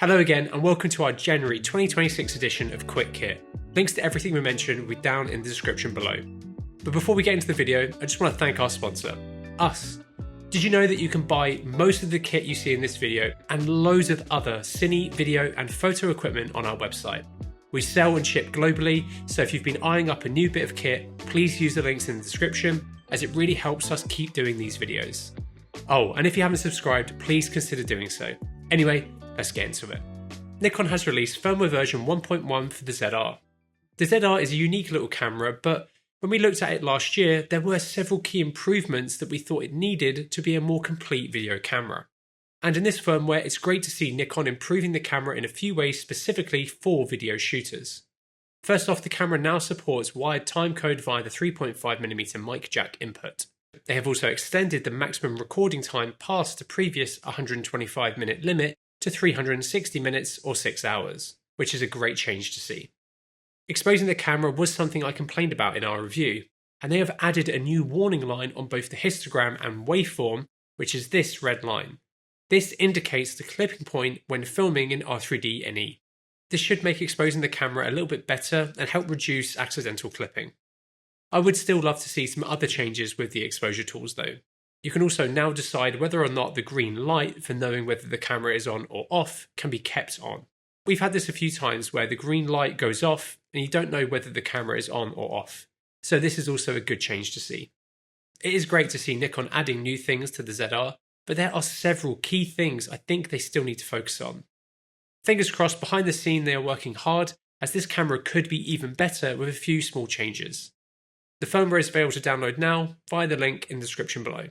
Hello again and welcome to our January 2026 edition of Quick Kit. Links to everything we mentioned will be down in the description below. But before we get into the video, I just want to thank our sponsor, us. Did you know that you can buy most of the kit you see in this video and loads of other Cine, video and photo equipment on our website? We sell and ship globally, so if you've been eyeing up a new bit of kit, please use the links in the description as it really helps us keep doing these videos. Oh, and if you haven't subscribed, please consider doing so. Anyway, let's get into it. Nikon has released firmware version 1.1 for the ZR. The ZR is a unique little camera, but when we looked at it last year, there were several key improvements that we thought it needed to be a more complete video camera. And in this firmware, it's great to see Nikon improving the camera in a few ways specifically for video shooters. First off, the camera now supports wired timecode via the 3.5mm mic jack input. They have also extended the maximum recording time past the previous 125-minute limit to 360 minutes or 6 hours, which is a great change to see. Exposing the camera was something I complained about in our review, and they have added a new warning line on both the histogram and waveform, which is this red line. This indicates the clipping point when filming in R3D NE. This should make exposing the camera a little bit better and help reduce accidental clipping. I would still love to see some other changes with the exposure tools though. You can also now decide whether or not the green light for knowing whether the camera is on or off can be kept on. We've had this a few times where the green light goes off and you don't know whether the camera is on or off. So this is also a good change to see. It is great to see Nikon adding new things to the ZR, but there are several key things I think they still need to focus on. Fingers crossed, behind the scene they are working hard, as this camera could be even better with a few small changes. The firmware is available to download now via the link in the description below.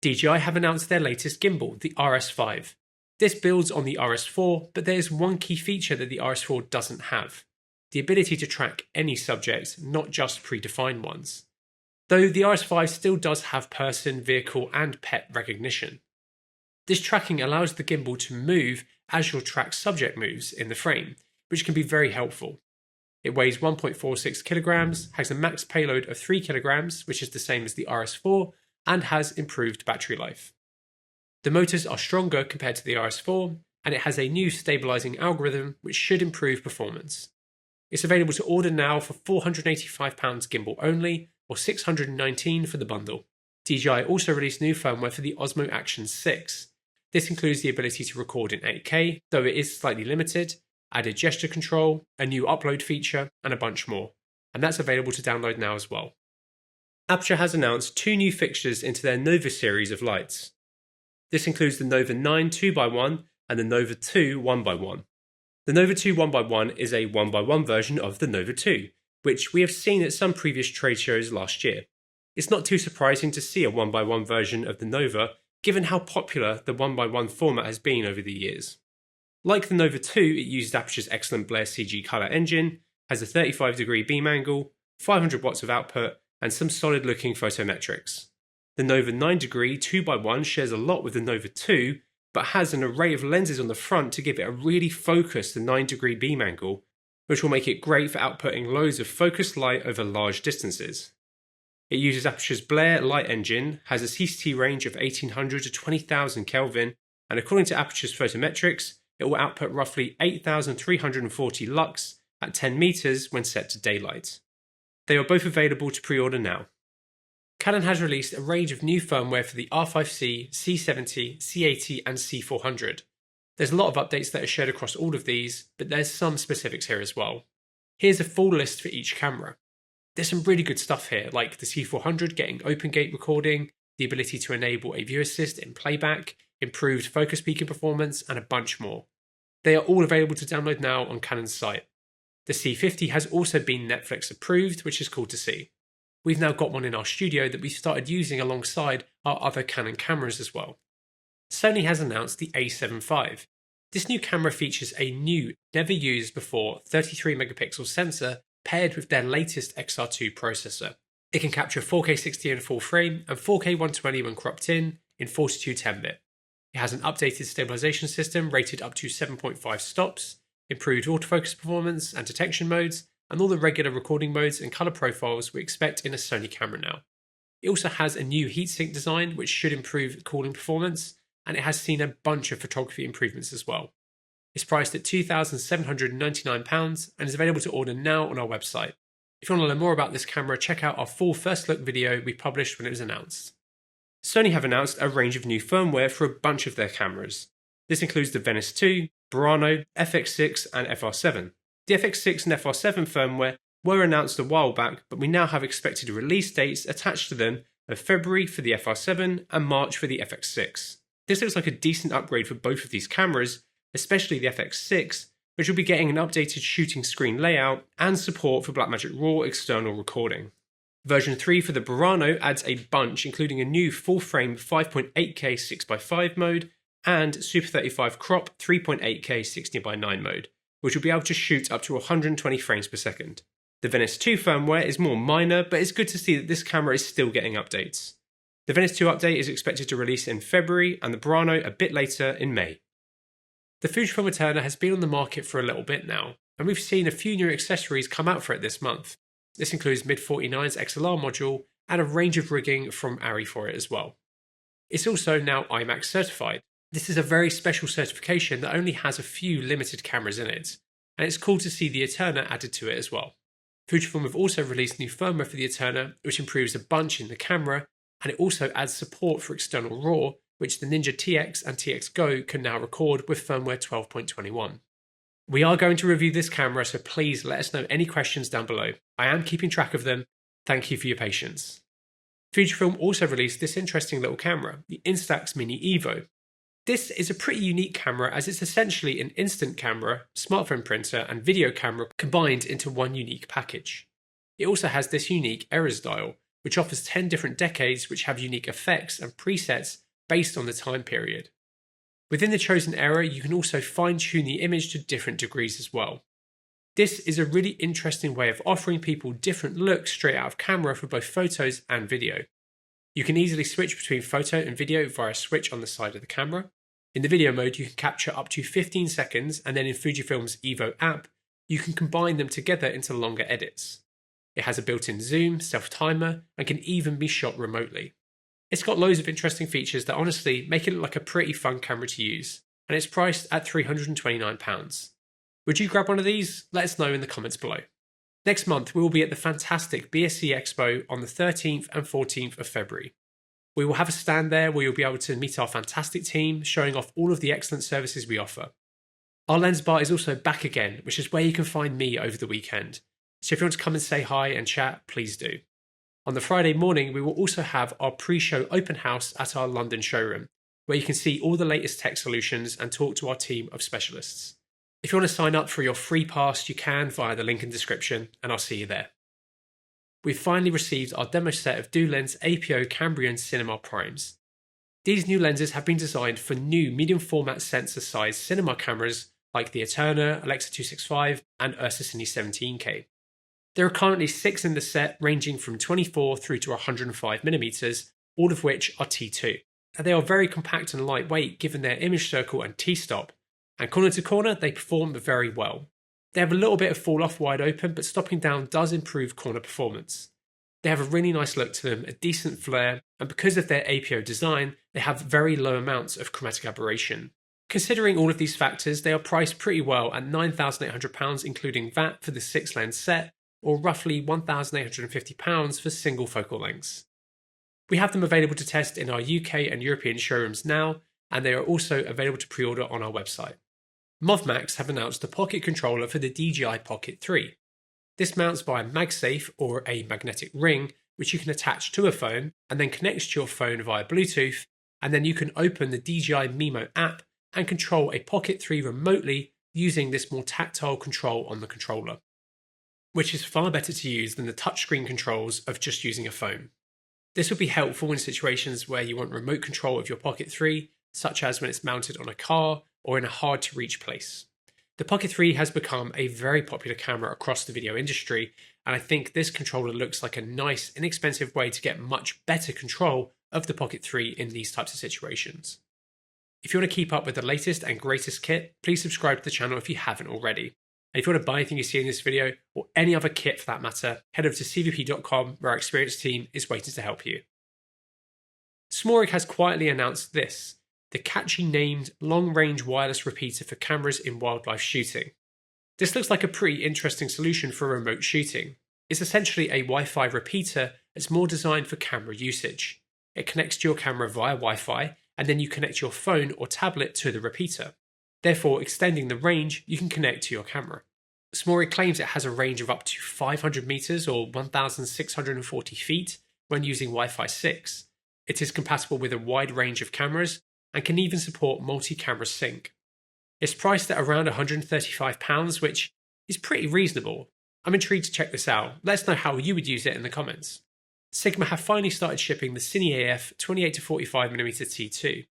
DJI have announced their latest gimbal, the RS5. This builds on the RS4, but there is one key feature that the RS4 doesn't have: the ability to track any subject, not just predefined ones. Though the RS5 still does have person, vehicle and pet recognition. This tracking allows the gimbal to move as your tracked subject moves in the frame, which can be very helpful. It weighs 1.46 kilograms, has a max payload of 3 kilograms, which is the same as the RS4, and has improved battery life. The motors are stronger compared to the RS4, and it has a new stabilizing algorithm which should improve performance. It's available to order now for £485 gimbal only, or $619 for the bundle. DJI also released new firmware for the Osmo Action 6. This includes the ability to record in 8K, though it is slightly limited, added gesture control, a new upload feature, and a bunch more. And that's available to download now as well. Aperture has announced 2 new fixtures into their Nova series of lights. This includes the Nova 9 2x1 and the Nova 2 1x1. The Nova 2 1x1 is a 1x1 version of the Nova 2, which we have seen at some previous trade shows last year. It's not too surprising to see a 1x1 version of the Nova, given how popular the 1x1 format has been over the years. Like the Nova 2, it uses Aperture's excellent Blair CG color engine, has a 35-degree beam angle, 500 watts of output, and some solid-looking photometrics. The Nova 9-degree 2x1 shares a lot with the Nova 2, but has an array of lenses on the front to give it a really focused 9-degree beam angle, which will make it great for outputting loads of focused light over large distances. It uses Aperture's Blair light engine, has a CCT range of 1800 to 20,000 Kelvin, and according to Aperture's photometrics, it will output roughly 8,340 lux at 10 meters when set to daylight. They are both available to pre-order now. Canon has released a range of new firmware for the R5C, C70, C80 and C400. There's a lot of updates that are shared across all of these, but there's some specifics here as well. Here's a full list for each camera. There's some really good stuff here, like the C400 getting open gate recording, the ability to enable a view assist in playback, improved focus peaking performance, and a bunch more. They are all available to download now on Canon's site. The C50 has also been Netflix approved, which is cool to see. We've now got one in our studio that we started using alongside our other Canon cameras as well. Sony has announced the A7 IV. This new camera features a new, never used before 33-megapixel sensor paired with their latest XR2 processor. It can capture 4K 60 in full frame and 4K 120 when cropped in 42 10-bit. It has an updated stabilization system rated up to 7.5 stops, improved autofocus performance and detection modes, and all the regular recording modes and color profiles we expect in a Sony camera now. It also has a new heatsink design which should improve cooling performance, and it has seen a bunch of photography improvements as well. It's priced at £2,799 and is available to order now on our website. If you want to learn more about this camera, check out our full first look video we published when it was announced. Sony have announced a range of new firmware for a bunch of their cameras. This includes the Venice 2, Burano, FX6 and FR7. The FX6 and FR7 firmware were announced a while back, but we now have expected release dates attached to them of February for the FR7 and March for the FX6. This looks like a decent upgrade for both of these cameras, especially the FX6, which will be getting an updated shooting screen layout and support for Blackmagic RAW external recording. Version 3 for the Burano adds a bunch, including a new full-frame 5.8K 6x5 mode and Super 35 crop 3.8K 16x9 mode, which will be able to shoot up to 120 frames per second. The Venice 2 firmware is more minor, but it's good to see that this camera is still getting updates. The Venice 2 update is expected to release in February and the Burano a bit later in May. The Fujifilm Eterna has been on the market for a little bit now, and we've seen a few new accessories come out for it this month. This includes Mid-49's XLR module and a range of rigging from Arri for it as well. It's also now IMAX certified. This is a very special certification that only has a few limited cameras in it, and it's cool to see the Eterna added to it as well. Fujifilm have also released new firmware for the Eterna, which improves a bunch in the camera, and it also adds support for external RAW, which the Ninja TX and TX Go can now record with firmware 12.21. We are going to review this camera, so please let us know any questions down below. I am keeping track of them. Thank you for your patience. Fujifilm also released this interesting little camera, the Instax Mini Evo. This is a pretty unique camera as it's essentially an instant camera, smartphone printer and video camera combined into one unique package. It also has this unique errors dial, which offers 10 different decades which have unique effects and presets based on the time period. Within the chosen error, you can also fine-tune the image to different degrees as well. This is a really interesting way of offering people different looks straight out of camera for both photos and video. You can easily switch between photo and video via a switch on the side of the camera. In the video mode, you can capture up to 15 seconds, and then in Fujifilm's Evo app, you can combine them together into longer edits. It has a built-in zoom, self-timer, and can even be shot remotely. It's got loads of interesting features that honestly make it look like a pretty fun camera to use, and it's priced at £329. Would you grab one of these? Let us know in the comments below. Next month, we will be at the fantastic BSC Expo on the 13th and 14th of February. We will have a stand there where you'll be able to meet our fantastic team, showing off all of the excellent services we offer. Our lens bar is also back again, which is where you can find me over the weekend. So if you want to come and say hi and chat, please do. On the Friday morning, we will also have our pre-show open house at our London showroom, where you can see all the latest tech solutions and talk to our team of specialists. If you want to sign up for your free pass, you can via the link in the description, and I'll see you there. We've finally received our demo set of Dulens APO Cambrian Cinema Primes. These new lenses have been designed for new medium format sensor size cinema cameras like the Eterna, Alexa 265 and Ursa Cine 17K. There are currently 6 in the set, ranging from 24 through to 105mm, all of which are T2. And they are very compact and lightweight given their image circle and T-stop, and corner to corner they perform very well. They have a little bit of fall off wide open, but stopping down does improve corner performance. They have a really nice look to them, a decent flare, and because of their APO design, they have very low amounts of chromatic aberration. Considering all of these factors, they are priced pretty well at £9,800 including VAT for the 6 lens set, or roughly £1,850 for single focal lengths. We have them available to test in our UK and European showrooms now, and they are also available to pre-order on our website. Movmax have announced the pocket controller for the DJI Pocket 3. This mounts by a MagSafe or a magnetic ring, which you can attach to a phone and then connects to your phone via Bluetooth, and then you can open the DJI Mimo app and control a Pocket 3 remotely using this more tactile control on the controller, which is far better to use than the touchscreen controls of just using a phone. This would be helpful in situations where you want remote control of your Pocket 3, such as when it's mounted on a car or in a hard-to-reach place. The Pocket 3 has become a very popular camera across the video industry, and I think this controller looks like a nice, inexpensive way to get much better control of the Pocket 3 in these types of situations. If you want to keep up with the latest and greatest kit, please subscribe to the channel if you haven't already. And if you want to buy anything you see in this video, or any other kit for that matter, head over to cvp.com where our experienced team is waiting to help you. SmallRig has quietly announced this, the catchy named long-range wireless repeater for cameras in wildlife shooting. This looks like a pretty interesting solution for remote shooting. It's essentially a Wi-Fi repeater that's more designed for camera usage. It connects to your camera via Wi-Fi, and then you connect your phone or tablet to the repeater, therefore extending the range you can connect to your camera. SmallRig claims it has a range of up to 500 meters or 1,640 feet when using Wi-Fi 6. It is compatible with a wide range of cameras and can even support multi-camera sync. It's priced at around £135, which is pretty reasonable. I'm intrigued to check this out. Let us know how you would use it in the comments. Sigma have finally started shipping the Cine AF 28-45mm T2.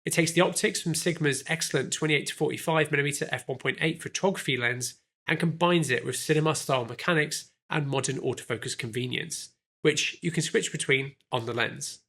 It takes the optics from Sigma's excellent 28-45mm f1.8 photography lens and combines it with cinema-style mechanics and modern autofocus convenience, which you can switch between on the lens.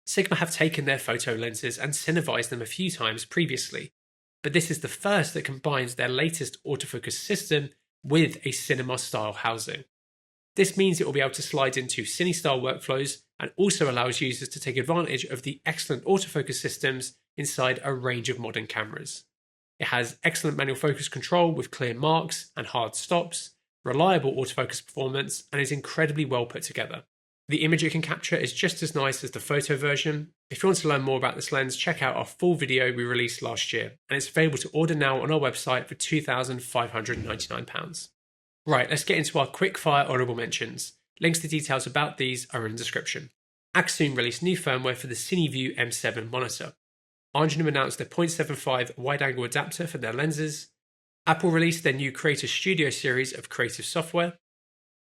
Sigma have taken their photo lenses and cinevised them a few times previously, but this is the first that combines their latest autofocus system with a cinema-style housing. This means it will be able to slide into Cine-style workflows and also allows users to take advantage of the excellent autofocus systems inside a range of modern cameras. It has excellent manual focus control with clear marks and hard stops, reliable autofocus performance, and is incredibly well put together. The image it can capture is just as nice as the photo version. If you want to learn more about this lens, check out our full video we released last year, and it's available to order now on our website for £2,599. Right, let's get into our quick-fire honourable mentions. Links to details about these are in the description. Axoon released new firmware for the CineView M7 monitor. Argentine announced their 0.75 wide-angle adapter for their lenses. Apple released their new Creator Studio series of creative software.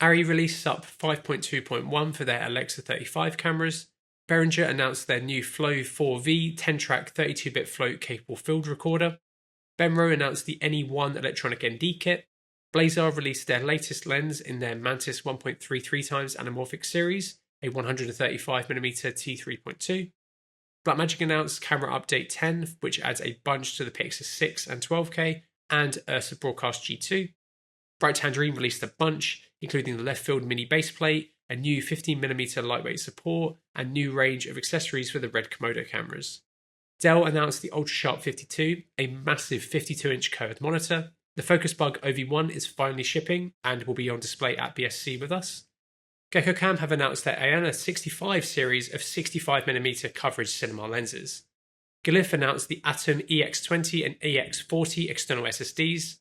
Arri released SUP 5.2.1 for their Alexa 35 cameras. Behringer announced their new Flow 4V 10-track 32-bit float-capable field recorder. Benro announced the NE1 electronic ND kit. Blazar released their latest lens in their Mantis 1.33x anamorphic series, a 135mm t3.2. Blackmagic announced Camera Update 10, which adds a bunch to the Pixel 6 and 12K, and Ursa Broadcast G2. Bright Tangerine released a bunch, including the left field mini baseplate, a new 15mm lightweight support, and new range of accessories for the Red Komodo cameras. Dell announced the UltraSharp 52, a massive 52-inch curved monitor. The FocusBug OV1 is finally shipping and will be on display at BSC with us. GeckoCam have announced their Ayana 65 series of 65mm coverage cinema lenses. Glyph announced the Atom EX20 and EX40 external SSDs.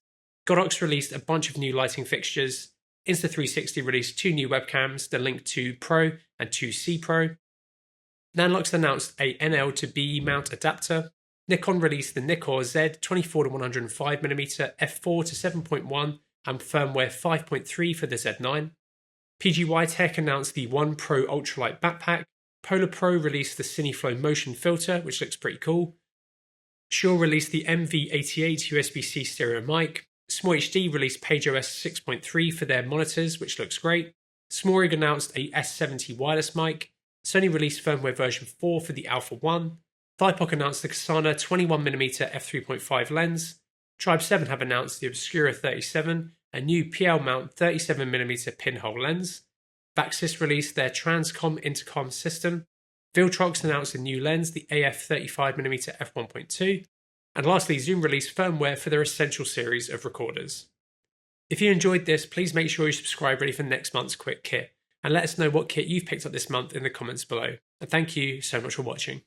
Godox released a bunch of new lighting fixtures. Insta360 released 2 new webcams, the Link 2 Pro and 2C Pro. Nanlux announced a NL to BE mount adapter. Nikon released the Nikkor Z 24-105mm f4 to 7.1 and firmware 5.3 for the Z9. PGY Tech announced the One Pro Ultralight backpack. Polar Pro released the CineFlow motion filter, which looks pretty cool. Shure released the MV88 USB-C stereo mic. SmallHD released PageOS 6.3 for their monitors, which looks great. SmallRig announced a S70 wireless mic. Sony released firmware version 4 for the Alpha 1. Thypoc announced the Kasana 21mm f3.5 lens. Tribe 7 have announced the Obscura 37, a new PL mount 37mm pinhole lens. Vaxis released their Transcom intercom system. Viltrox announced a new lens, the AF 35mm f1.2. And lastly, Zoom released firmware for their Essential series of recorders. If you enjoyed this, please make sure you subscribe ready for next month's quick kit, and let us know what kit you've picked up this month in the comments below. And thank you so much for watching.